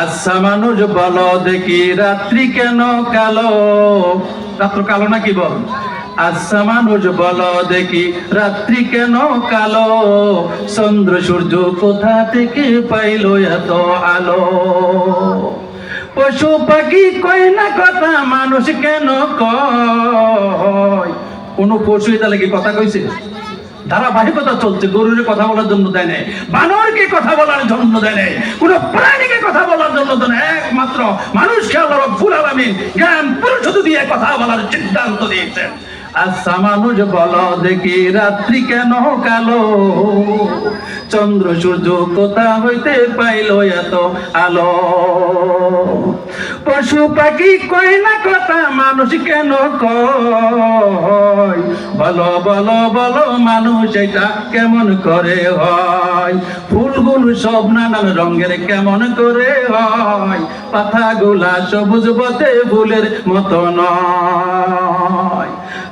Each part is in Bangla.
আচ্ছা মানুষ বলো দেখি রাত্রি কেন কালো? রাত্র কালো নাকি বল? আচ্ছা মানুষ বলো দেখি রাত্রি কেন কালো? চন্দ্র সূর্য কোথা থেকে পাইলো এত আলো? পশু পাখি কয় না কথা, মানুষ কেন কয়? কোন পশু এটা লাগি কথা কইছে? ধারাবাহিকতা চলছে, গরুর কথা বলার জন্য দেয় নাই, বানরকে কথা বলার জন্য দেয় নাই, কোন প্রাণীকে কথা বলার জন্য দেয় নাই, একমাত্র মানুষকে আল্লাহ রাব্বুল আলামিন জ্ঞান পরিশোধ দিয়ে কথা বলার সিদ্ধান্ত দিয়েছেন। আচ্ছা মানুষ বলো দেখি রাত্রি কেন কালো? চন্দ্র সূর্য কোথা হইতে পাইলো এত আলো? পশু পাখি কয় না কথা, মানুষ কেন কয়? বলো বলো বলো মানুষ এটা কেমন করে হয়? ফুলগুলো সব নানান রঙের কেমন করে হয়? পাতাগুলা সবুজ বটে ফুলের মতো নয়।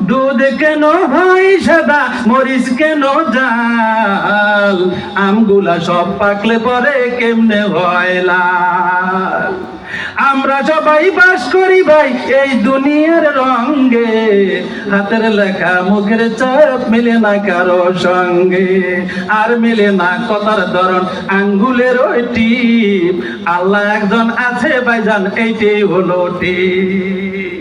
দুধ কেন হয় সাদা, মরিচ কেন জাল? আমগুলা সব পাকলে পরে কেমনে হয় লাল? আমরা সবাই বাস করি ভাই এই দুনিয়ার রঙে, হাতের লেখা মুখের চাপ মিলে না কারো সঙ্গে, আর মিলে না কথার ধরন আঙ্গুলের ওই টিপ। আল্লাহ একজন আছে ভাইজান, এইটাই হলো টিপ।